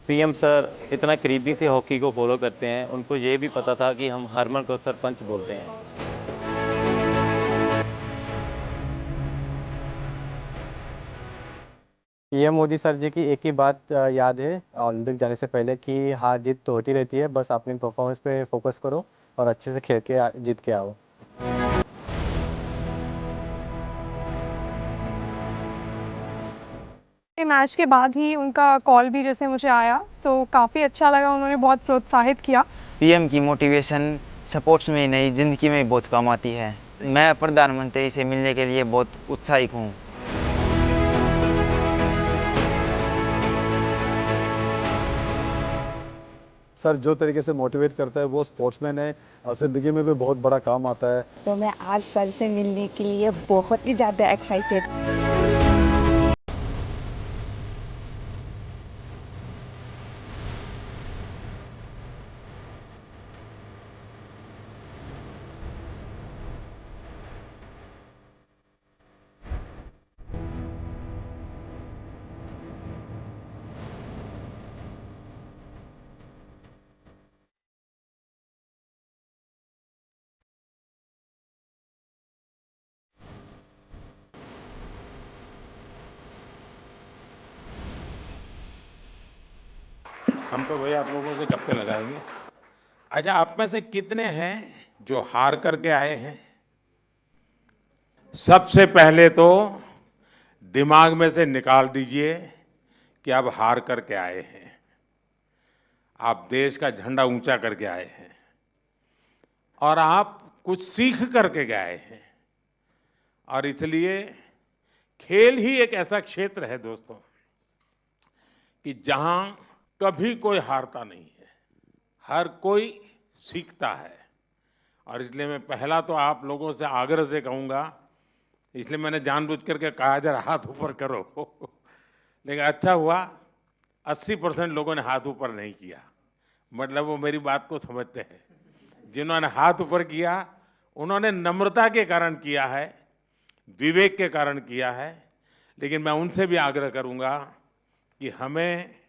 PM sir इतना करीबी से हॉकी को फॉलो करते हैं, उनको ये भी पता था कि हम हरमन को सरपंच बोलते हैं। पीएम मोदी सर जी की एक ही बात याद है ओलंपिक जाने से पहले कि हार जीत तो होती रहती है, बस अपनी परफॉर्मेंस पे फोकस करो और अच्छे से खेल के जीत के आओ। मैच के बाद ही उनका कॉल भी जैसे मुझे आया तो काफ़ी अच्छा लगा, उन्होंने बहुत प्रोत्साहित किया। पीएम की मोटिवेशन स्पोर्ट्स में नहीं, ज़िंदगी में बहुत काम आती है। मैं प्रधानमंत्री से मिलने के लिए बहुत उत्साहित हूँ। सर जो तरीके से मोटिवेट करता है वो स्पोर्ट्समैन है और ज़िंदगी में भी बहुत बड़ा काम आता है। तो मैं आज सर से मिलने के लिए बहुत ही ज़्यादा एक्साइटेड। हम तो भैया आप लोगों से गप्पे लगाएंगे। अच्छा, आप में से कितने हैं जो हार करके आए हैं? सबसे पहले तो दिमाग में से निकाल दीजिए कि आप हार करके आए हैं। आप देश का झंडा ऊंचा करके आए हैं और आप कुछ सीख करके गए हैं। और इसलिए खेल ही एक ऐसा क्षेत्र है दोस्तों कि जहां कभी कोई हारता नहीं है, हर कोई सीखता है। और इसलिए मैं पहला तो आप लोगों से आग्रह से कहूंगा, इसलिए मैंने जानबूझ करके कहा जरा हाथ ऊपर करो लेकिन अच्छा हुआ 80% लोगों ने हाथ ऊपर नहीं किया, मतलब वो मेरी बात को समझते हैं। जिन्होंने हाथ ऊपर किया उन्होंने नम्रता के कारण किया है, विवेक के कारण किया है। लेकिन मैं उनसे भी आग्रह करूंगा कि हमें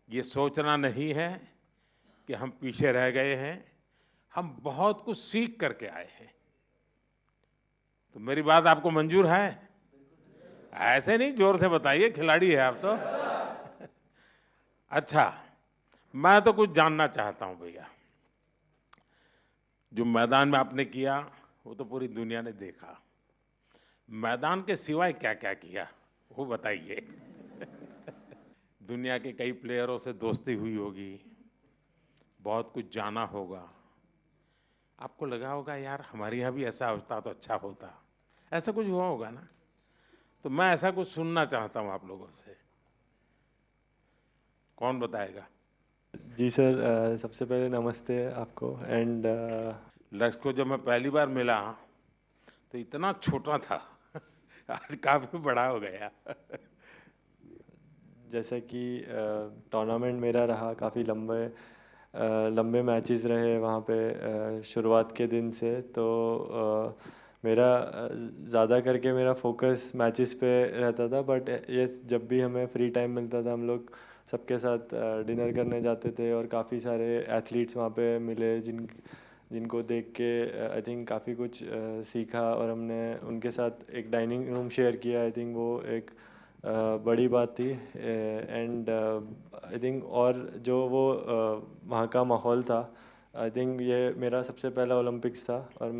ये सोचना नहीं है कि हम पीछे रह गए हैं, हम बहुत कुछ सीख करके आए हैं। तो मेरी बात आपको मंजूर है? ऐसे नहीं, जोर से बताइए, खिलाड़ी है आप तो। अच्छा, मैं तो कुछ जानना चाहता हूं भैया। जो मैदान में आपने किया वो तो पूरी दुनिया ने देखा, मैदान के सिवाय क्या क्या किया वो बताइए। दुनिया के कई प्लेयरों से दोस्ती हुई होगी, बहुत कुछ जाना होगा, आपको लगा होगा यार हमारे यहाँ भी ऐसा होता तो अच्छा होता, ऐसा कुछ हुआ होगा ना? तो मैं ऐसा कुछ सुनना चाहता हूँ आप लोगों से। कौन बताएगा? जी सर, सबसे पहले नमस्ते आपको एंड लक्ष्य को जब मैं पहली बार मिला तो इतना छोटा था आज काफी बड़ा हो गया। जैसा कि टूर्नामेंट मेरा रहा काफ़ी लंबे मैचेस रहे वहाँ पे शुरुआत के दिन से, तो मेरा ज़्यादा करके मेरा फोकस मैचेस पे रहता था। बट ये जब भी हमें फ्री टाइम मिलता था हम लोग सबके साथ डिनर करने जाते थे और काफ़ी सारे एथलीट्स वहाँ पे मिले जिनको देख के आई थिंक काफ़ी कुछ सीखा और हमने उनके साथ एक डाइनिंग रूम शेयर किया। आई थिंक वो एक बड़ी बात थी एंड आई थिंक और जो वो वहाँ का माहौल था, आई थिंक ये मेरा सबसे पहला ओलंपिक्स था और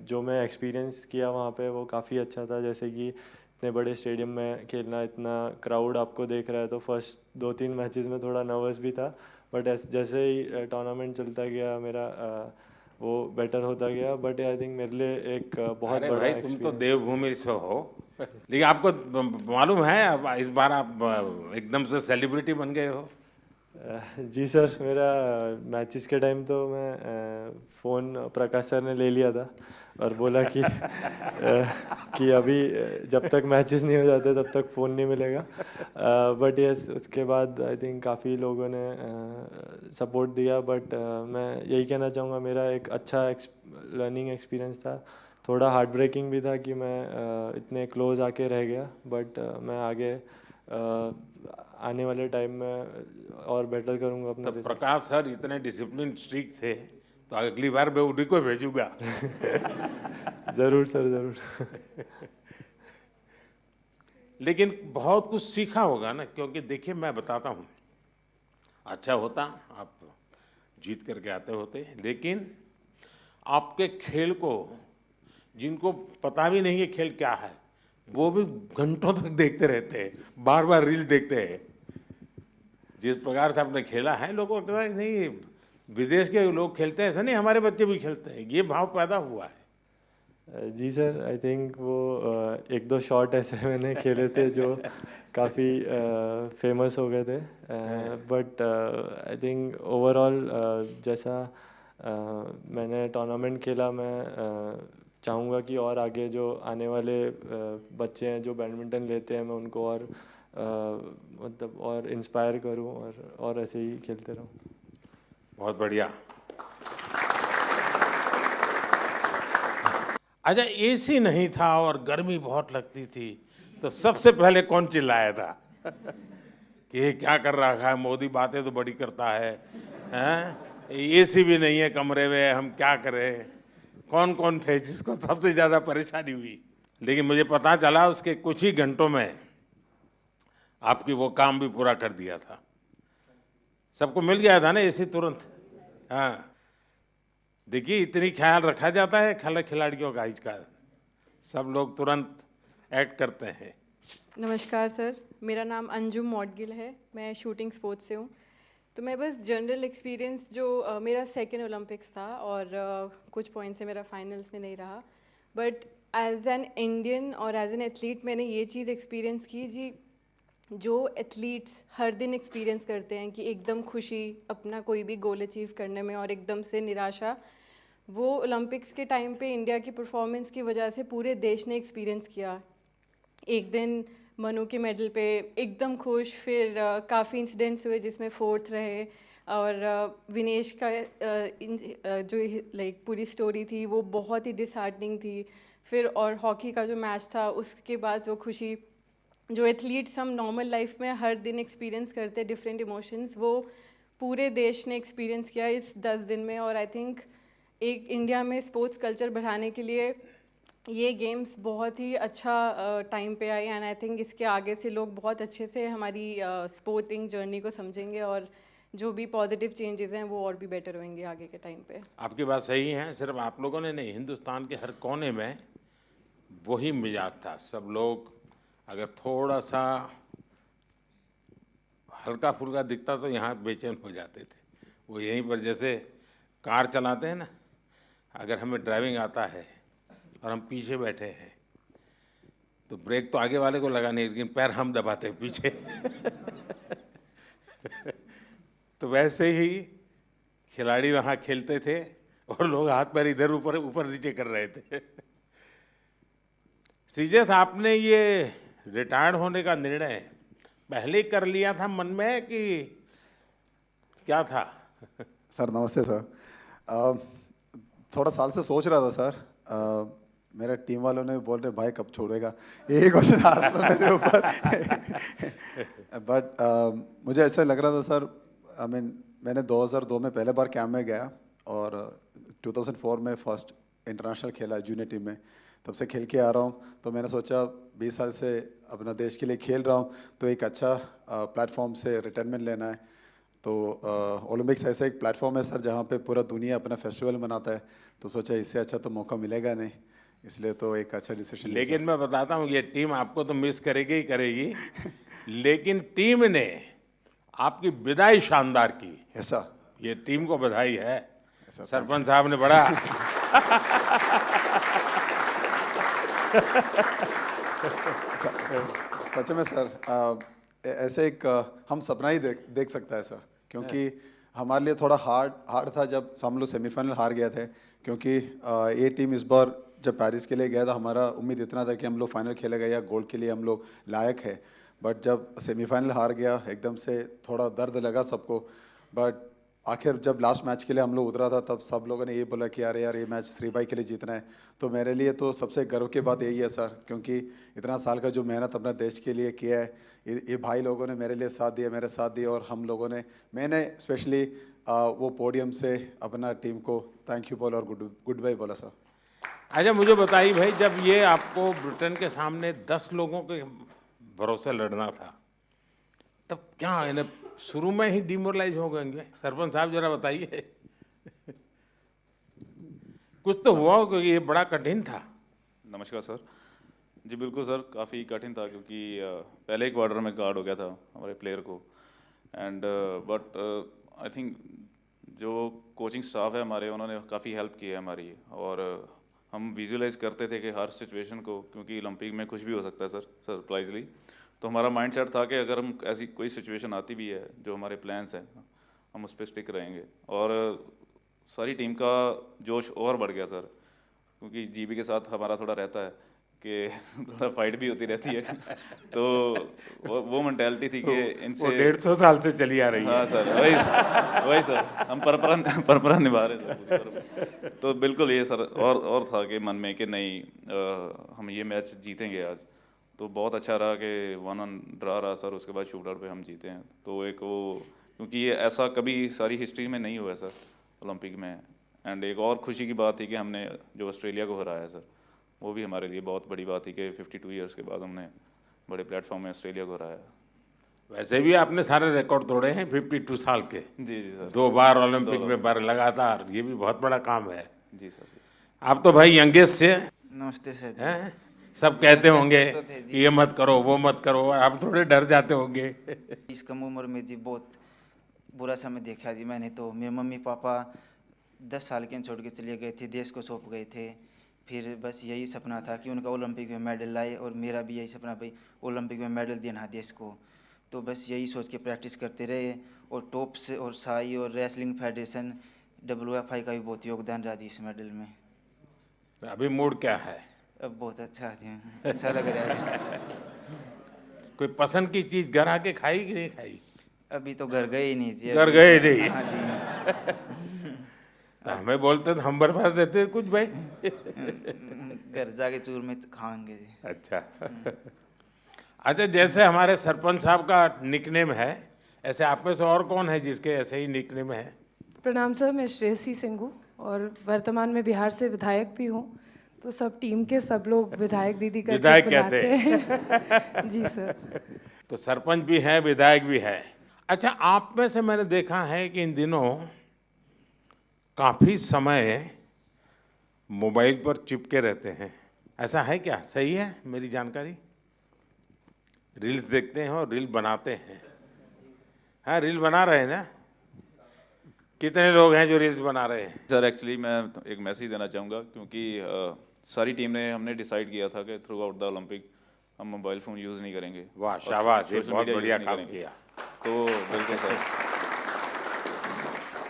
जो मैं एक्सपीरियंस किया वहाँ पे वो काफ़ी अच्छा था। जैसे कि इतने बड़े स्टेडियम में खेलना, इतना क्राउड आपको देख रहा है, तो फर्स्ट 2-3 मैचेस में थोड़ा नर्वस भी था। बट जैसे ही टूर्नामेंट चलता गया मेरा वो बेटर होता गया। बट आई थिंक मेरे लिए एक बहुत अरे बड़ा भाई तुम तो एक्सपीरियंस। देवभूमि से हो लेकिन आपको मालूम है अब इस बार आप एकदम से सेलिब्रिटी बन गए हो। जी सर, मेरा मैचेस के टाइम तो मैं फ़ोन प्रकाश सर ने ले लिया था और बोला कि कि अभी जब तक मैचेस नहीं हो जाते तब तक फ़ोन नहीं मिलेगा। बट यस, उसके बाद आई थिंक काफ़ी लोगों ने सपोर्ट दिया। बट मैं यही कहना चाहूँगा मेरा एक अच्छा लर्निंग एक्सपीरियंस था। थोड़ा हार्ट ब्रेकिंग भी था कि मैं इतने क्लोज आके रह गया, बट मैं आगे आने वाले टाइम में और बेटर करूँगा अपना तो रिजल्ट। प्रकाश सर इतने डिसिप्लिन स्ट्रिक्ट थे, तो अगली बार मैं उन्हीं को भेजूंगा। ज़रूर सर, ज़रूर। लेकिन बहुत कुछ सीखा होगा ना, क्योंकि देखिए मैं बताता हूँ, अच्छा होता आप जीत करके आते होते, लेकिन आपके खेल को जिनको पता भी नहीं है खेल क्या है, वो भी घंटों तक देखते रहते हैं, बार बार रील देखते हैं। जिस प्रकार से आपने खेला है, लोगों को लगता है नहीं विदेश के लोग खेलते हैं, ऐसा नहीं हमारे बच्चे भी खेलते हैं, ये भाव पैदा हुआ है। जी सर, आई थिंक वो एक दो शॉट ऐसे मैंने खेले थे जो काफ़ी फेमस हो गए थे, बट आई थिंक ओवरऑल जैसा मैंने टूर्नामेंट खेला, मैं चाहूँगा कि और आगे जो आने वाले बच्चे हैं जो बैडमिंटन लेते हैं, मैं उनको और मतलब और इंस्पायर करूँ और ऐसे ही खेलते रहूँ। बहुत बढ़िया। अच्छा, एसी नहीं था और गर्मी बहुत लगती थी, तो सबसे पहले कौन चिल्लाया था कि ये क्या कर रहा है मोदी, बातें तो बड़ी करता है, हैं? एसी भी नहीं है कमरे में, हम क्या करें? कौन कौन थे जिसको सबसे ज़्यादा परेशानी हुई? लेकिन मुझे पता चला उसके कुछ ही घंटों में आपकी वो काम भी पूरा कर दिया था। सबको मिल गया था ना एसी तुरंत। हाँ, देखिए इतनी ख्याल रखा जाता है खिलाड़ियों का, इसका सब लोग तुरंत एक्ट करते हैं। नमस्कार सर, मेरा नाम अंजुम मौडगिल है, मैं शूटिंग स्पोर्ट्स से हूँ। तो मैं बस जनरल एक्सपीरियंस जो मेरा सेकेंड ओलंपिक्स था और कुछ पॉइंट से मेरा फाइनल्स में नहीं रहा, बट एज एन इंडियन और एज एन एथलीट मैंने ये चीज़ एक्सपीरियंस की जी, जो एथलीट्स हर दिन एक्सपीरियंस करते हैं कि एकदम खुशी अपना कोई भी गोल अचीव करने में और एकदम से निराशा, वो ओलंपिक्स के टाइम पे इंडिया की परफॉर्मेंस की वजह से पूरे देश ने एक्सपीरियंस किया। एक दिन मनु के मेडल पे एकदम खुश, फिर काफ़ी इंसिडेंट्स हुए जिसमें फोर्थ रहे, और विनेश का जो लाइक पूरी स्टोरी थी वो बहुत ही डिसहार्टनिंग थी। फिर और हॉकी का जो मैच था उसके बाद वो खुशी, जो एथलीट्स हम नॉर्मल लाइफ में हर दिन एक्सपीरियंस करते डिफरेंट इमोशंस, वो पूरे देश ने एक्सपीरियंस किया इस 10 दिन में। और आई थिंक एक इंडिया में स्पोर्ट्स कल्चर बढ़ाने के लिए ये गेम्स बहुत ही अच्छा टाइम पे आई, एंड आई थिंक इसके आगे से लोग बहुत अच्छे से हमारी स्पोर्टिंग जर्नी को समझेंगे और जो भी पॉजिटिव चेंजेस हैं वो और भी बेटर होंगे आगे के टाइम पे। आपकी बात सही है, सिर्फ आप लोगों ने नहीं, हिंदुस्तान के हर कोने में वही मिजाज था। सब लोग अगर थोड़ा सा हल्का फुल्का दिखता तो यहाँ बेचैन हो जाते थे। वो यहीं पर जैसे कार चलाते हैं ना, अगर हमें ड्राइविंग आता है और हम पीछे बैठे हैं तो ब्रेक तो आगे वाले को लगानी है, लेकिन पैर हम दबाते हैं पीछे। तो वैसे ही खिलाड़ी वहाँ खेलते थे और लोग हाथ पैर इधर ऊपर ऊपर नीचे कर रहे थे। सीजेस, आपने ये रिटायर्ड होने का निर्णय पहले कर लिया था मन में कि क्या था? सर नमस्ते सर। थोड़ा साल से सोच रहा था सर। मेरे टीम वालों ने बोल रहे भाई कब छोड़ेगा, यही क्वेश्चन आ रहा था मेरे ऊपर। बट मुझे ऐसा लग रहा था सर, मैंने 2002 में पहले बार कैंप में गया और 2004 में फर्स्ट इंटरनेशनल खेला जूनियर टीम में, तब से खेल के आ रहा हूँ। तो मैंने सोचा 20 साल से अपना देश के लिए खेल रहा हूँ तो एक अच्छा प्लेटफॉर्म से रिटायरमेंट लेना है। तो ओलंपिक्स ऐसा एक प्लेटफॉर्म है सर जहाँ पे पूरा दुनिया अपना फेस्टिवल मनाता है, तो सोचा इससे अच्छा तो मौका मिलेगा नहीं, इसलिए तो एक अच्छा डिसीजन। लेकिन मैं बताता हूँ ये टीम आपको तो मिस करेगी ही करेगी, लेकिन टीम ने आपकी विदाई शानदार की। ऐसा ये टीम को बधाई है, सरपंच साहब ने बड़ा सच में सर ऐसे एक हम सपना ही देख सकता है सर, क्योंकि हमारे लिए थोड़ा हार्ड था जब हम लोग सेमीफाइनल हार गए थे, क्योंकि ये टीम इस बार जब पेरिस के लिए गया था हमारा उम्मीद इतना था कि हम लोग फाइनल खेलेगा या गोल्ड के लिए हम लोग लायक है। बट जब सेमीफाइनल हार गया एकदम से थोड़ा दर्द लगा सबको, बट आखिर जब लास्ट मैच के लिए हम लोग उतरा था तब सब लोगों ने ये बोला कि यार ये मैच श्री भाई के लिए जीतना है। तो मेरे लिए तो सबसे गर्व की बात यही है सर, क्योंकि इतना साल का जो मेहनत अपना देश के लिए किया है, ये भाई लोगों ने मेरे लिए साथ दिया, मेरे साथ दिया, और हम लोगों ने, मैंने स्पेशली वो पोडियम से अपना टीम को थैंक यू बोला और गुड बाय बोला सर। अच्छा मुझे बताइए भाई, जब ये आपको ब्रिटेन के सामने 10 लोगों के भरोसे लड़ना था, तब क्या इन्हें शुरू में ही डिमोरलाइज हो गएंगे? सरपंच साहब जरा बताइए। कुछ तो हुआ हो, क्योंकि ये बड़ा कठिन था। नमस्कार सर। जी बिल्कुल सर, काफ़ी कठिन था क्योंकि पहले ही क्वार्टर में कार्ड हो गया था हमारे प्लेयर को। एंड बट आई थिंक जो कोचिंग स्टाफ है हमारे, उन्होंने काफ़ी हेल्प की है हमारी, और हम विजुअलाइज करते थे कि हर सिचुएशन को, क्योंकि ओलंपिक में कुछ भी हो सकता है सर, सरप्राइजली। तो हमारा माइंडसेट था कि अगर हम ऐसी कोई सिचुएशन आती भी है, जो हमारे प्लान्स हैं, हम उस पर स्टिक रहेंगे। और सारी टीम का जोश और बढ़ गया सर, क्योंकि जीबी के साथ हमारा थोड़ा रहता है कि थोड़ा फाइट भी होती रहती है। तो वो मेंटालिटी थी कि इनसे 150 साल से चली आ रही है। हाँ सर, वही सर, हम परंपरा निभा रहे थे। तो बिल्कुल ये सर, और था कि मन में कि नहीं हम ये मैच जीतेंगे आज। तो बहुत अच्छा रहा कि 1-1 ड्रा रहा सर, उसके बाद शूट आउट पे हम जीते हैं। तो एक वो, क्योंकि ये ऐसा कभी सारी हिस्ट्री में नहीं हुआ सर ओलंपिक में। एंड एक और खुशी की बात थी कि हमने जो ऑस्ट्रेलिया को हराया सर, वो भी हमारे लिए बहुत बड़ी बात थी कि 52 ईयर्स के बाद हमने बड़े प्लेटफॉर्म में ऑस्ट्रेलिया को हराया। वैसे भी आपने सारे रिकॉर्ड तोड़े हैं 52 साल के। जी जी सर, 2 बार ओलंपिक में बार लगातार, ये भी बहुत बड़ा काम है। जी सर। आप तो भाई यंगेस्ट से नमस्ते सर जी। हैं, सब कहते होंगे तो थे जी। कि ये मत करो वो मत करो, आप थोड़े डर जाते होंगे। इस कम उम्र में जी बहुत बुरा समय देखा जी मैंने। तो मेरे मम्मी पापा 10 साल के छोड़ के चले गए थे, देश को सौंप गए थे। फिर बस यही सपना था कि उनका ओलंपिक में मेडल लाए, और मेरा भी यही सपना भाई ओलंपिक में मेडल देना देश को। तो बस यही सोच के प्रैक्टिस करते रहे, और टॉप्स और साई और रेसलिंग फेडरेशन WFI का भी बहुत योगदान रहा जी इस मेडल में। अभी मूड क्या है? अब बहुत अच्छा है, अच्छा लग रहा है। कोई पसंद की चीज घर आके खाई कि नहीं खाई? अभी तो घर गए ही नहीं जी। घर गए नहीं? हाँ जी। तो हमें बोलते तो हम बर्फा देते कुछ भाई। घर जाके चूर में खाएंगे जी। अच्छा। अच्छा, जैसे हमारे सरपंच साहब का निकनेम है, ऐसे आप में से और कौन है जिसके ऐसे ही निकनेम है? प्रणाम सर, मैं श्रेयसी सिंह हूँ और वर्तमान में बिहार से विधायक भी हूँ। तो सब टीम के सब लोग विधायक दीदी करके विधायक बुलाते कहते हैं। जी सर। तो सरपंच भी है, विधायक भी है। अच्छा, आप में से मैंने देखा है कि इन दिनों काफी समय मोबाइल पर चिपके रहते हैं, ऐसा है क्या? सही है मेरी जानकारी? रील्स देखते हैं और रील बनाते हैं। हाँ, रील बना रहे हैं ना? कितने लोग हैं जो रील्स बना रहे हैं? सर एक्चुअली मैं एक मैसेज देना चाहूँगा, क्योंकि सारी टीम ने, हमने डिसाइड किया था कि थ्रू आउट द ओलंपिक हम मोबाइल फ़ोन यूज़ नहीं करेंगे। वाह, शाबाश, ये सोशल बहुत मीडिया बढ़िया यूज़ नहीं काम करेंगे। किया। तो बिल्कुल सर,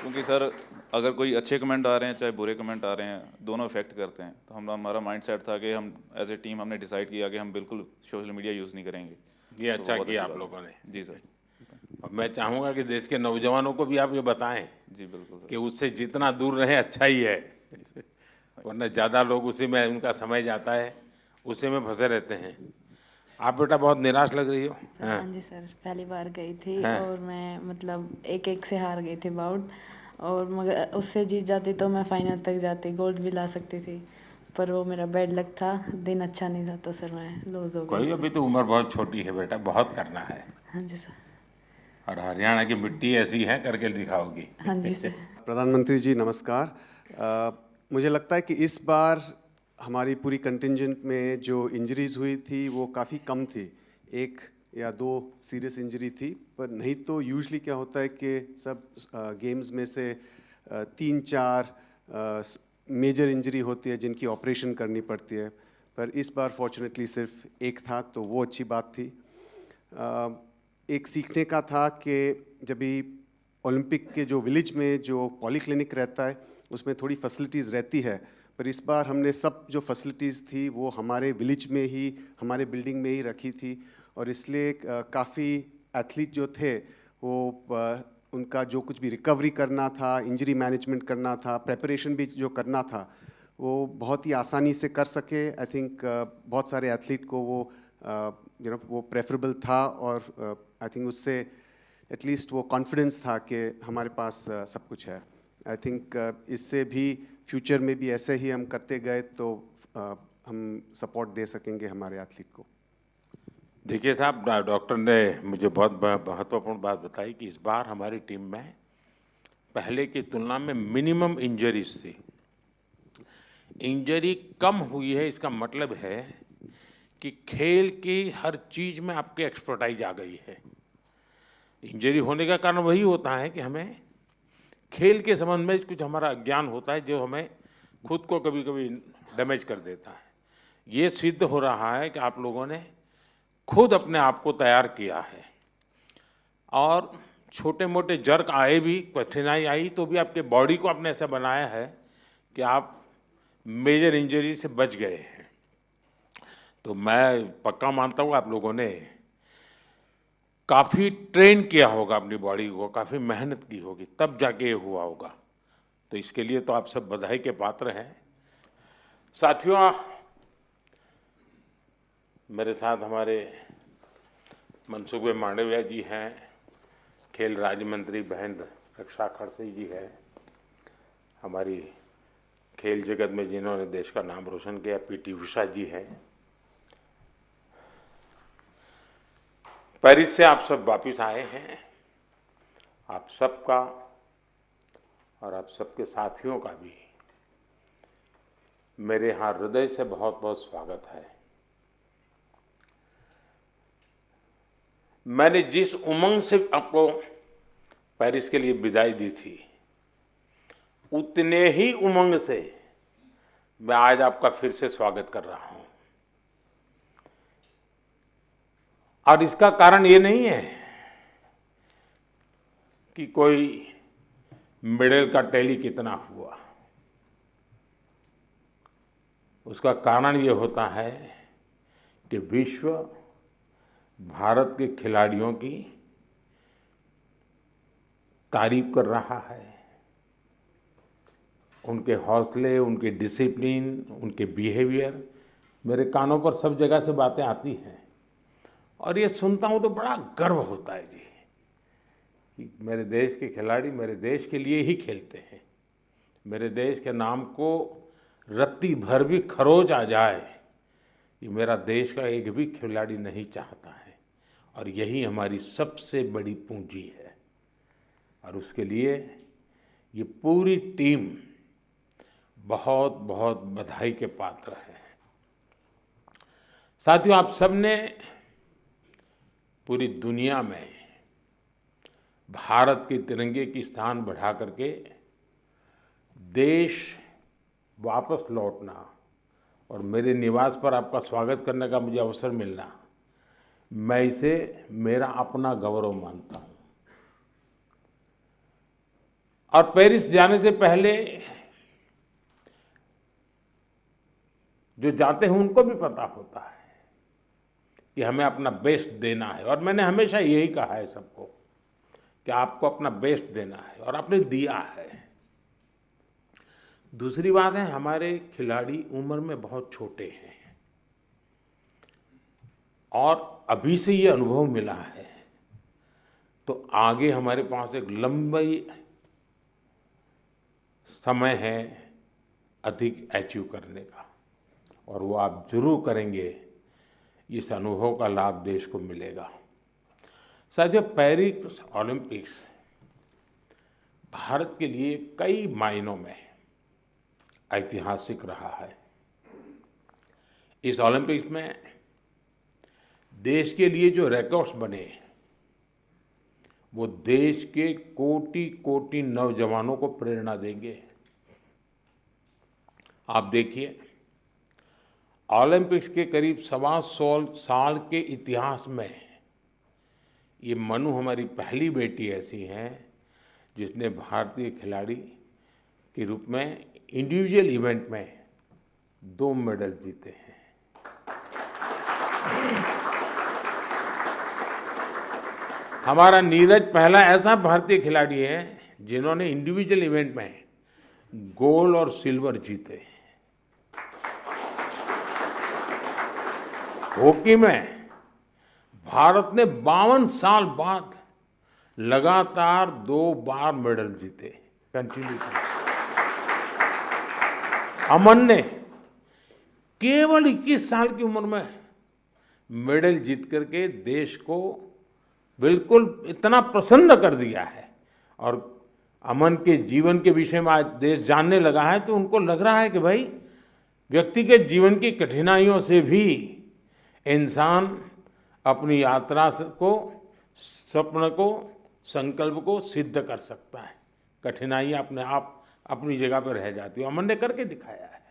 क्योंकि सर अगर कोई अच्छे कमेंट आ रहे हैं चाहे बुरे कमेंट आ रहे हैं, दोनों इफेक्ट करते हैं। तो हमारा माइंड सेट था कि हम एज ए टीम हमने डिसाइड किया कि हम बिल्कुल सोशल मीडिया यूज़ नहीं करेंगे। ये अच्छा बहुत किया अच्छी आप बात लोगों ने। जी सर। और मैं चाहूँगा कि देश के नौजवानों को भी आप ये बताएं जी बिल्कुल कि सर। उससे जितना दूर रहे अच्छा ही है, वरना ज़्यादा लोग उसी में उनका समय जाता है, उसी में फंसे रहते हैं। आप बेटा बहुत निराश लग रही हो। हाँ जी सर, पहली बार गई थी हाँ। और मैं मतलब 1-1 से हार गई थी बाउट, और मगर उससे जीत जाती तो मैं फाइनल तक जाती, गोल्ड भी ला सकती थी। पर वो मेरा बैड लक था, दिन अच्छा नहीं था, तो सर मैं लूज हो कोई, गई। अभी तो उम्र बहुत छोटी है बेटा, बहुत करना है। हाँ जी सर। और हरियाणा की मिट्टी ऐसी है, करके दिखाओगी। हाँ जी सर। प्रधानमंत्री जी नमस्कार। मुझे लगता है कि इस बार हमारी पूरी कंटिंजेंट में जो इंजरीज हुई थी वो काफ़ी कम थी, 1 या 2 सीरियस इंजरी थी। पर नहीं तो यूजुअली क्या होता है कि सब गेम्स में से 3-4 मेजर इंजरी होती है जिनकी ऑपरेशन करनी पड़ती है। पर इस बार फॉर्चुनेटली सिर्फ 1 था, तो वो अच्छी बात थी। एक सीखने का था कि जब भी ओलंपिक के जो विलेज में जो पॉलीक्लिनिक रहता है उसमें थोड़ी फैसिलिटीज़ रहती है, पर इस बार हमने सब जो फैसिलिटीज़ थी वो हमारे विलेज में ही, हमारे बिल्डिंग में ही रखी थी। और इसलिए काफ़ी एथलीट जो थे वो उनका जो कुछ भी रिकवरी करना था, इंजरी मैनेजमेंट करना था, प्रेपरेशन भी जो करना था, वो बहुत ही आसानी से कर सके। आई थिंक बहुत सारे एथलीट को वो वो प्रेफरेबल था, और आई थिंक उससे एटलीस्ट वो कॉन्फिडेंस था कि हमारे पास सब कुछ है। आई थिंक इससे भी फ्यूचर में भी ऐसे ही हम करते गए तो हम सपोर्ट दे सकेंगे हमारे एथलीट को। देखिए साहब, डॉक्टर ने मुझे बहुत महत्वपूर्ण बात बताई कि इस बार हमारी टीम में पहले की तुलना में मिनिमम इंजरीज थी। इंजरी कम हुई है, इसका मतलब है कि खेल की हर चीज में आपकी एक्सपर्टाइज आ गई है। इंजरी होने का कारण वही होता है कि हमें खेल के संबंध में कुछ हमारा अज्ञान होता है, जो हमें खुद को कभी कभी डैमेज कर देता है। ये सिद्ध हो रहा है कि आप लोगों ने खुद अपने आप को तैयार किया है, और छोटे मोटे जर्क आए भी, कठिनाई आई, तो भी आपके बॉडी को आपने ऐसा बनाया है कि आप मेजर इंजरी से बच गए हैं। तो मैं पक्का मानता हूँ आप लोगों ने काफ़ी ट्रेन किया होगा अपनी बॉडी को, काफ़ी मेहनत की होगी, तब जाके ये हुआ होगा। तो इसके लिए तो आप सब बधाई के पात्र हैं। साथियों, मेरे साथ हमारे मनसुख भाई मांडविया जी हैं, खेल राज्य मंत्री बहन रक्षा खड़से जी है, हमारी खेल जगत में जिन्होंने देश का नाम रोशन किया पीटी उषा जी हैं। पेरिस से आप सब वापिस आए हैं। आप सबका और आप सबके साथियों का भी मेरे यहाँ हृदय से बहुत बहुत स्वागत है। मैंने जिस उमंग से आपको पेरिस के लिए विदाई दी थी, उतने ही उमंग से मैं आज आपका फिर से स्वागत कर रहा हूं। और इसका कारण ये नहीं है कि कोई मेडल का टैली कितना हुआ, उसका कारण ये होता है कि विश्व भारत के खिलाड़ियों की तारीफ कर रहा है। उनके हौसले, उनके डिसिप्लिन, उनके बिहेवियर, मेरे कानों पर सब जगह से बातें आती हैं, और ये सुनता हूँ तो बड़ा गर्व होता है जी कि मेरे देश के खिलाड़ी मेरे देश के लिए ही खेलते हैं। मेरे देश के नाम को रत्ती भर भी खरोच आ जाए, ये मेरा देश का एक भी खिलाड़ी नहीं चाहता है, और यही हमारी सबसे बड़ी पूंजी है। और उसके लिए ये पूरी टीम बहुत बहुत बधाई के पात्र है। साथियों, आप सबने पूरी दुनिया में भारत के तिरंगे की स्थान बढ़ा करके देश वापस लौटना और मेरे निवास पर आपका स्वागत करने का मुझे अवसर मिलना, मैं इसे मेरा अपना गौरव मानता हूं। और पेरिस जाने से पहले जो जाते हैं उनको भी पता होता है कि हमें अपना बेस्ट देना है, और मैंने हमेशा यही कहा है सबको कि आपको अपना बेस्ट देना है, और आपने दिया है। दूसरी बात है, हमारे खिलाड़ी उम्र में बहुत छोटे हैं और अभी से ये अनुभव मिला है, तो आगे हमारे पास एक लंबी समय है अधिक अचीव करने का, और वो आप जरूर करेंगे। इस अनुभव का लाभ देश को मिलेगा। साथियों, पेरिस ओलंपिक्स भारत के लिए कई मायनों में ऐतिहासिक रहा है। इस ओलंपिक्स में देश के लिए जो रिकॉर्ड्स बने, वो देश के कोटि कोटि नौजवानों को प्रेरणा देंगे। आप देखिए, ओलंपिक्स के करीब 125 साल के इतिहास में ये मनु हमारी पहली बेटी ऐसी हैं जिसने भारतीय खिलाड़ी के रूप में इंडिविजुअल इवेंट में 2 मेडल जीते हैं। हमारा नीरज पहला ऐसा भारतीय खिलाड़ी है जिन्होंने इंडिविजुअल इवेंट में गोल्ड और सिल्वर जीते। हॉकी में भारत ने 52 साल बाद लगातार 2 बार मेडल जीते कंटिन्यूसली। अमन ने केवल 21 साल की उम्र में मेडल जीत करके देश को बिल्कुल इतना प्रसन्न कर दिया है। और अमन के जीवन के विषय में आज देश जानने लगा है, तो उनको लग रहा है कि भाई व्यक्ति के जीवन की कठिनाइयों से भी इंसान अपनी यात्रा को, स्वप्न को, संकल्प को सिद्ध कर सकता है। कठिनाइयां अपने आप अपनी जगह पर रह जाती है। अमन ने करके दिखाया है।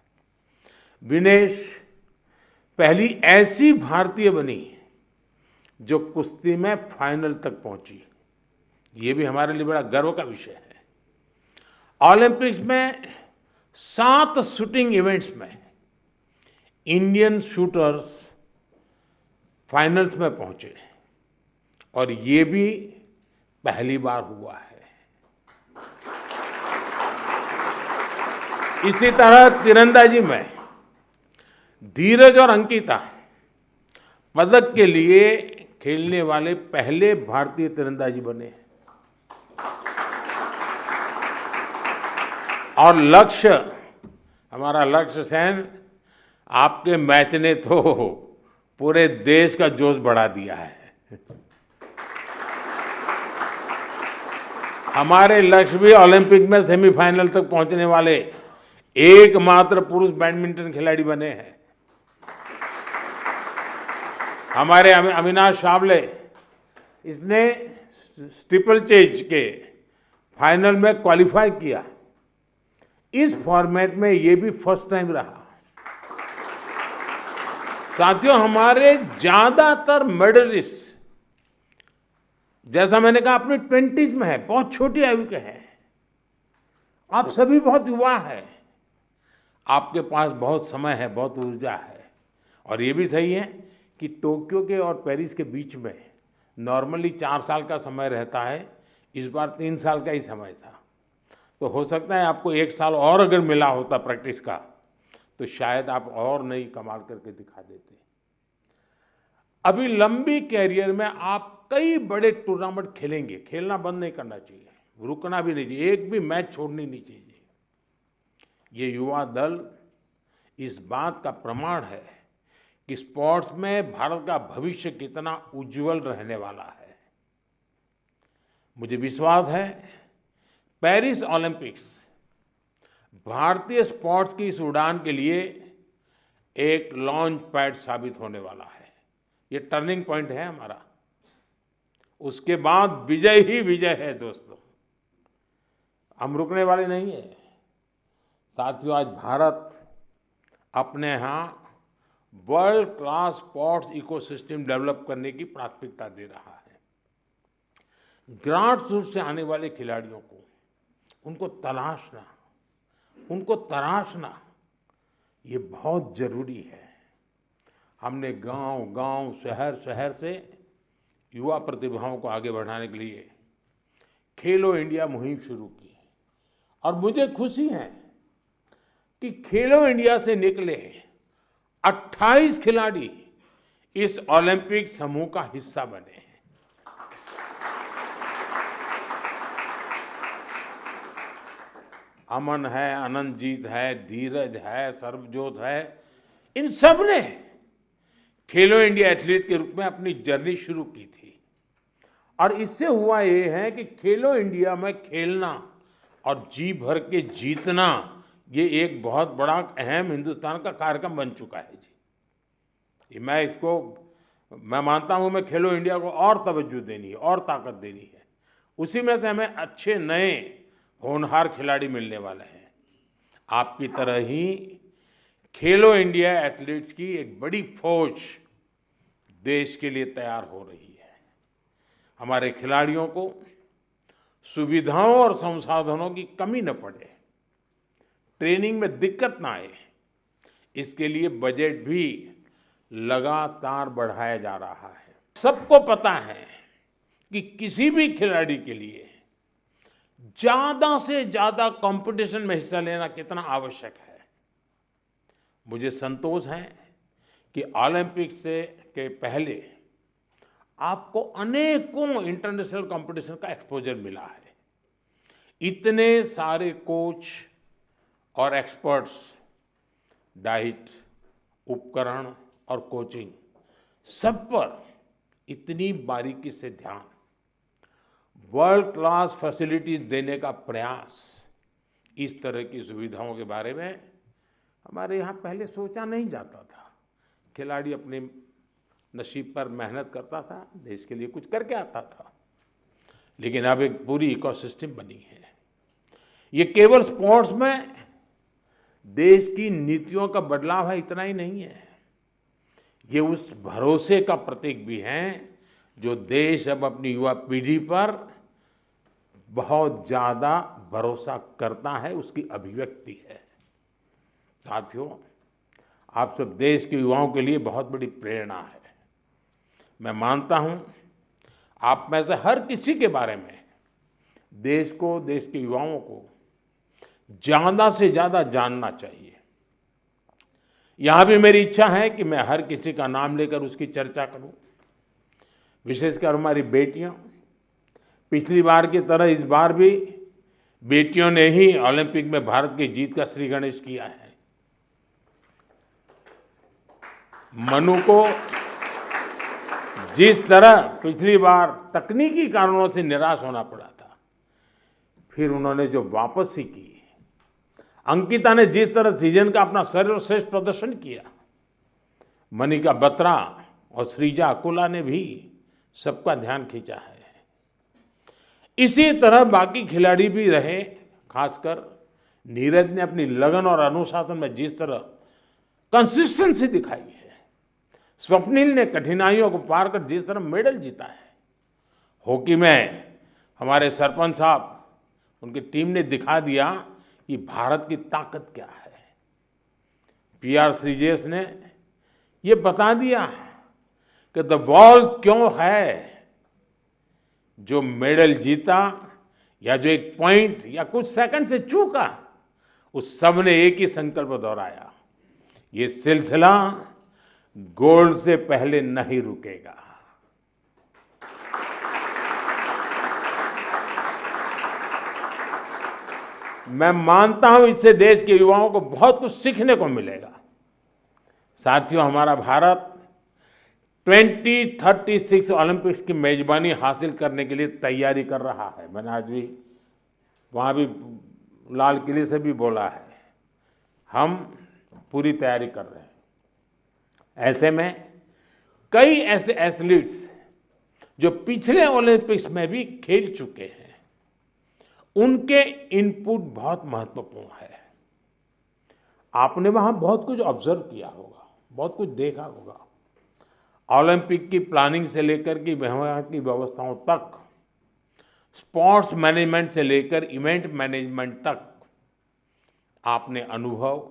विनेश पहली ऐसी भारतीय बनी जो कुश्ती में फाइनल तक पहुंची। ये भी हमारे लिए बड़ा गर्व का विषय है। ओलंपिक्स में 7 शूटिंग इवेंट्स में इंडियन शूटर्स फाइनल्स में पहुंचे और ये भी पहली बार हुआ है। इसी तरह तीरंदाजी में धीरज और अंकिता पदक के लिए खेलने वाले पहले भारतीय तीरंदाजी बने। और लक्ष्य, हमारा लक्ष्य सेन, आपके मैच ने तो पूरे देश का जोश बढ़ा दिया है। हमारे लक्ष्य भी ओलंपिक में सेमीफाइनल तक पहुंचने वाले एकमात्र पुरुष बैडमिंटन खिलाड़ी बने हैं। हमारे अविनाश सावले, इसने स्टीपल चेज के फाइनल में क्वालिफाई किया। इस फॉर्मेट में ये भी फर्स्ट टाइम रहा। साथियों, हमारे ज्यादातर मेडलिस्ट, जैसा मैंने कहा, अपनी 20s में है, बहुत छोटी आयु के हैं। आप सभी बहुत युवा हैं, आपके पास बहुत समय है, बहुत ऊर्जा है। और ये भी सही है कि टोक्यो के और पेरिस के बीच में नॉर्मली 4 साल का समय रहता है, इस बार 3 साल का ही समय था। तो हो सकता है आपको 1 साल और अगर मिला होता प्रैक्टिस का, तो शायद आप और नई कमाल करके दिखा देते। अभी लंबी कैरियर में आप कई बड़े टूर्नामेंट खेलेंगे। खेलना बंद नहीं करना चाहिए, रुकना भी नहीं चाहिए, एक भी मैच छोड़नी नहीं चाहिए। ये युवा दल इस बात का प्रमाण है कि स्पोर्ट्स में भारत का भविष्य कितना उज्जवल रहने वाला है। मुझे विश्वास है पेरिस ओलंपिक्स भारतीय स्पोर्ट्स की इस उड़ान के लिए एक लॉन्च पैड साबित होने वाला है। ये टर्निंग पॉइंट है हमारा। उसके बाद विजय ही विजय है दोस्तों, हम रुकने वाले नहीं है। साथियों, आज भारत अपने यहाँ world class sports ecosystem develop करने की प्राथमिकता दे रहा है। ग्रास रूट से आने वाले खिलाड़ियों को उनको तराशना ये बहुत जरूरी है। हमने गांव-गांव, शहर-शहर से युवा प्रतिभाओं को आगे बढ़ाने के लिए खेलो इंडिया मुहिम शुरू की। और मुझे खुशी है कि खेलो इंडिया से निकले 28 खिलाड़ी इस ओलंपिक समूह का हिस्सा बने हैं। अमन है, अनंतजीत है, धीरज है, सर्वजोत है, इन सब ने खेलो इंडिया एथलीट के रूप में अपनी जर्नी शुरू की थी। और इससे हुआ ये है कि खेलो इंडिया में खेलना और जी भर के जीतना, ये एक बहुत बड़ा अहम हिंदुस्तान का कार्यक्रम बन चुका है जी। मैं मानता हूँ मैं खेलो इंडिया को और तवज्जो देनी है और ताकत देनी है। उसी में से हमें अच्छे नए होनहार खिलाड़ी मिलने वाले हैं। आपकी तरह ही खेलो इंडिया एथलीट्स की एक बड़ी फौज देश के लिए तैयार हो रही है। हमारे खिलाड़ियों को सुविधाओं और संसाधनों की कमी न पड़े, ट्रेनिंग में दिक्कत ना आए, इसके लिए बजट भी लगातार बढ़ाया जा रहा है। सबको पता है कि किसी भी खिलाड़ी के लिए ज्यादा से ज्यादा कंपटीशन में हिस्सा लेना कितना आवश्यक है। मुझे संतोष है कि ओलंपिक्स से के पहले आपको अनेकों इंटरनेशनल कंपटीशन का एक्सपोजर मिला है। इतने सारे कोच और एक्सपर्ट्स, डाइट, उपकरण और कोचिंग, सब पर इतनी बारीकी से ध्यान, वर्ल्ड क्लास फैसिलिटीज देने का प्रयास, इस तरह की सुविधाओं के बारे में हमारे यहाँ पहले सोचा नहीं जाता था। खिलाड़ी अपने नसीब पर मेहनत करता था, देश के लिए कुछ करके आता था, लेकिन अब एक पूरी इकोसिस्टम बनी है। ये केवल स्पोर्ट्स में देश की नीतियों का बदलाव है, इतना ही नहीं है, ये उस भरोसे का प्रतीक भी है जो देश अब अपनी युवा पीढ़ी पर बहुत ज़्यादा भरोसा करता है, उसकी अभिव्यक्ति है। साथियों, आप सब देश के युवाओं के लिए बहुत बड़ी प्रेरणा है। मैं मानता हूं आप में से हर किसी के बारे में देश को, देश के युवाओं को ज़्यादा से ज़्यादा जानना चाहिए। यहाँ भी मेरी इच्छा है कि मैं हर किसी का नाम लेकर उसकी चर्चा करूं, विशेषकर हमारी बेटियां। पिछली बार की तरह इस बार भी बेटियों ने ही ओलंपिक में भारत की जीत का श्री गणेश किया है। मनु को जिस तरह पिछली बार तकनीकी कारणों से निराश होना पड़ा था, फिर उन्होंने जो वापसी की, अंकिता ने जिस तरह सीजन का अपना सर्वश्रेष्ठ प्रदर्शन किया, मनिका बत्रा और श्रीजा अकोला ने भी सबका ध्यान खींचा है। इसी तरह बाकी खिलाड़ी भी रहे, खासकर नीरज ने अपनी लगन और अनुशासन में जिस तरह कंसिस्टेंसी दिखाई है, स्वप्निल ने कठिनाइयों को पार कर जिस तरह मेडल जीता है, हॉकी में हमारे सरपंच साहब, उनकी टीम ने दिखा दिया कि भारत की ताकत क्या है। PR श्रीजेश ने ये बता दिया कि द बॉल क्यों है, जो मेडल जीता या जो एक पॉइंट या कुछ सेकंड से चूका, उस सब ने एक ही संकल्प दोहराया, ये सिलसिला गोल्ड से पहले नहीं रुकेगा। मैं मानता हूं इससे देश के युवाओं को बहुत कुछ सीखने को मिलेगा। साथियों, हमारा भारत 2036 ओलंपिक्स की मेजबानी हासिल करने के लिए तैयारी कर रहा है। मैंने आज भी वहाँ भी लाल किले से भी बोला है, हम पूरी तैयारी कर रहे हैं। ऐसे में कई ऐसे एथलीट्स जो पिछले ओलंपिक्स में भी खेल चुके हैं, उनके इनपुट बहुत महत्वपूर्ण है। आपने वहाँ बहुत कुछ ऑब्जर्व किया होगा, बहुत कुछ देखा होगा। ओलंपिक की प्लानिंग से लेकर के वहाँ की व्यवस्थाओं तक, स्पोर्ट्स मैनेजमेंट से लेकर इवेंट मैनेजमेंट तक, आपने अनुभव,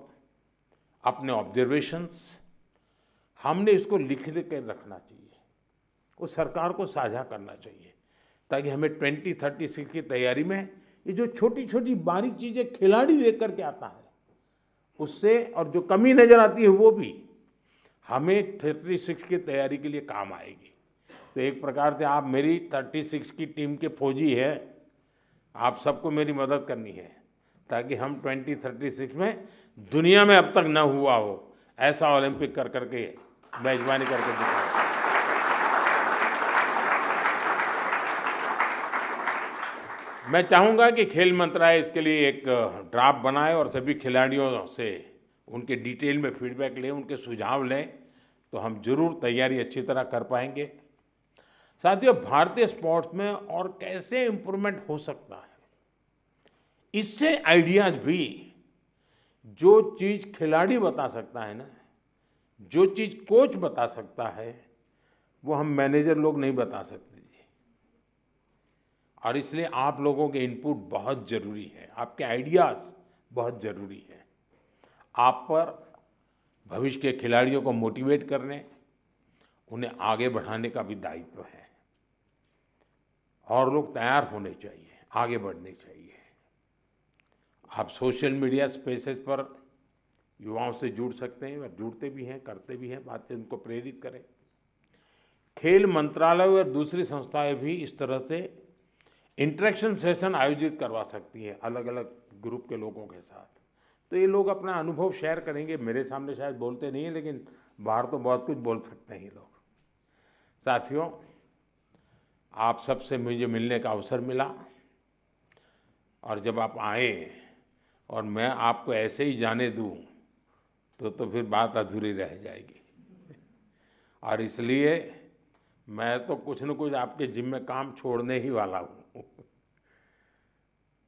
अपने ऑब्जर्वेशंस, हमने इसको लिख के रखना चाहिए, वो सरकार को साझा करना चाहिए, ताकि हमें 2036 की तैयारी में ये जो छोटी छोटी बारीक चीज़ें खिलाड़ी देख करके आता है, उससे और जो कमी नज़र आती है वो भी हमें 36 की तैयारी के लिए काम आएगी। तो एक प्रकार से आप मेरी 36 की टीम के फौजी है, आप सबको मेरी मदद करनी है, ताकि हम 2036 में दुनिया में अब तक न हुआ हो ऐसा ओलंपिक कर करके मेजबानी करके दिखाएं। मैं चाहूँगा कि खेल मंत्रालय इसके लिए एक ड्राफ्ट बनाए और सभी खिलाड़ियों से उनके डिटेल में फीडबैक लें, उनके सुझाव लें, तो हम जरूर तैयारी अच्छी तरह कर पाएंगे। साथियों, भारतीय स्पोर्ट्स में और कैसे इम्प्रूवमेंट हो सकता है, इससे आइडियाज भी, जो चीज़ खिलाड़ी बता सकता है ना, जो चीज़ कोच बता सकता है, वो हम मैनेजर लोग नहीं बता सकते। और इसलिए आप लोगों के इनपुट बहुत ज़रूरी है, आपके आइडियाज़ बहुत ज़रूरी है। आप पर भविष्य के खिलाड़ियों को मोटिवेट करने, उन्हें आगे बढ़ाने का भी दायित्व है। और लोग तैयार होने चाहिए, आगे बढ़ने चाहिए। आप सोशल मीडिया स्पेसेस पर युवाओं से जुड़ सकते हैं और जुड़ते भी हैं, करते भी हैं, बातें उनको प्रेरित करें। खेल मंत्रालय और दूसरी संस्थाएं भी इस तरह से इंटरेक्शन सेशन आयोजित करवा सकती हैं अलग अलग ग्रुप के लोगों के साथ। तो ये लोग अपना अनुभव शेयर करेंगे। मेरे सामने शायद बोलते नहीं हैं, लेकिन बाहर तो बहुत कुछ बोल सकते हैं ये लोग। साथियों, आप सबसे मुझे मिलने का अवसर मिला, और जब आप आए और मैं आपको ऐसे ही जाने दूं तो फिर बात अधूरी रह जाएगी। और इसलिए मैं तो कुछ न कुछ आपके जिम्मे काम छोड़ने ही वाला हूँ।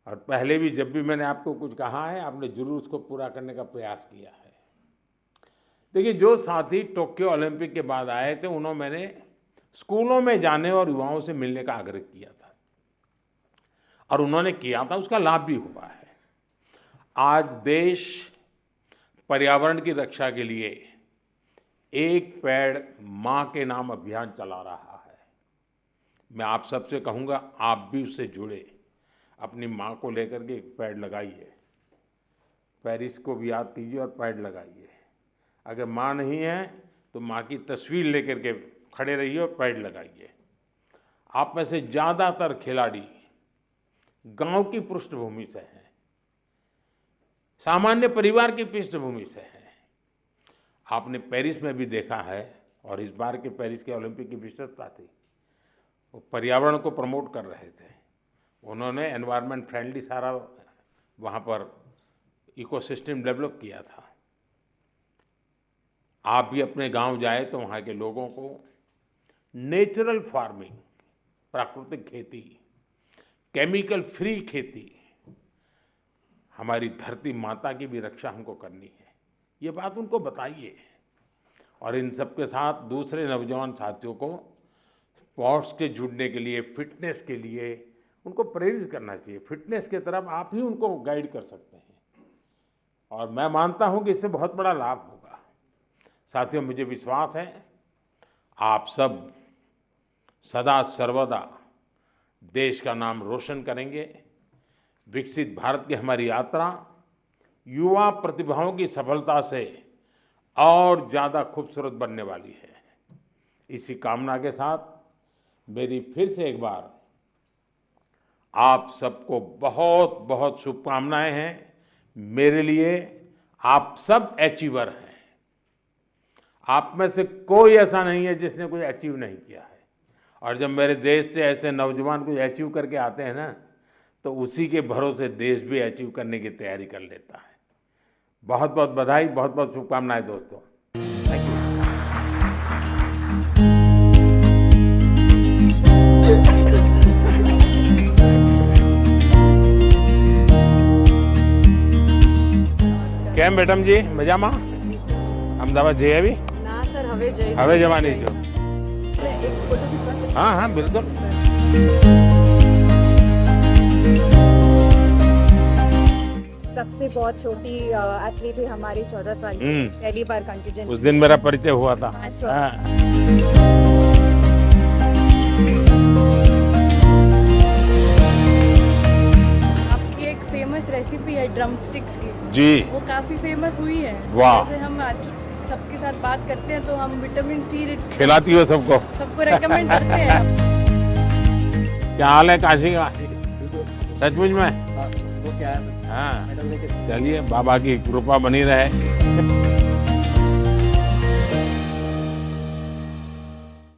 और पहले भी जब भी मैंने आपको कुछ कहा है, आपने जरूर उसको पूरा करने का प्रयास किया है। देखिए, जो साथी टोक्यो ओलंपिक के बाद आए थे, उन्होंने मैंने स्कूलों में जाने और युवाओं से मिलने का आग्रह किया था, और उन्होंने किया था, उसका लाभ भी हुआ है। आज देश पर्यावरण की रक्षा के लिए एक पेड़ माँ के नाम अभियान चला रहा है। मैं आप सबसे कहूँगा, आप भी उससे जुड़े, अपनी माँ को लेकर के एक पेड़ लगाइए। पेरिस को भी याद कीजिए और पेड़ लगाइए। अगर माँ नहीं है तो माँ की तस्वीर लेकर के खड़े रहिए और पेड़ लगाइए। आप में से ज़्यादातर खिलाड़ी गांव की पृष्ठभूमि से हैं, सामान्य परिवार की पृष्ठभूमि से हैं। आपने पेरिस में भी देखा है, और इस बार के पेरिस के ओलंपिक की विशेषता थी, वो पर्यावरण को प्रमोट कर रहे थे। उन्होंने एनवायरनमेंट फ्रेंडली सारा वहाँ पर इकोसिस्टम डेवलप किया था। आप भी अपने गांव जाए तो वहाँ के लोगों को नेचुरल फार्मिंग, प्राकृतिक खेती, केमिकल फ्री खेती, हमारी धरती माता की भी रक्षा हमको करनी है, ये बात उनको बताइए। और इन सब के साथ दूसरे नौजवान साथियों को स्पोर्ट्स के जुड़ने के लिए, फिटनेस के लिए उनको प्रेरित करना चाहिए। फिटनेस की तरफ आप ही उनको गाइड कर सकते हैं, और मैं मानता हूं कि इससे बहुत बड़ा लाभ होगा। साथियों, मुझे विश्वास है आप सब सदा सर्वदा देश का नाम रोशन करेंगे। विकसित भारत की हमारी यात्रा युवा प्रतिभाओं की सफलता से और ज़्यादा खूबसूरत बनने वाली है। इसी कामना के साथ मेरी फिर से एक बार आप सबको बहुत बहुत शुभकामनाएं हैं। मेरे लिए आप सब अचीवर हैं। आप में से कोई ऐसा नहीं है जिसने कुछ अचीव नहीं किया है। और जब मेरे देश से ऐसे नौजवान कुछ अचीव करके आते हैं ना, तो उसी के भरोसे देश भी अचीव करने की तैयारी कर लेता है। बहुत बहुत बधाई, बहुत बहुत शुभकामनाएं दोस्तों। Thank you. કેમ મેડમ જી મજામાં? અમદાવાદ જઈ આવી? ના સર, હવે હવે જવાની છો? हाँ हाँ बिल्कुल। सबसे बहुत छोटी एथलीट है हमारी, 14 साल की, पहली बार कंटिजेंट। उस दिन मेरा परिचय हुआ था। हाँ। आपकी एक फेमस रेसिपी है ड्रम स्टिक्स की जी, वो काफी फेमस हुई है। वाह। जैसे हम सबके साथ बात करते हैं तो हम विटामिन सी रिच खिलाती हो सबको? सबको रेकमेंड करते हैं। क्या हाल है काशी का? सचमुच में? वो क्या है? हाँ, चलिए, बाबा की कृपा बनी रहे।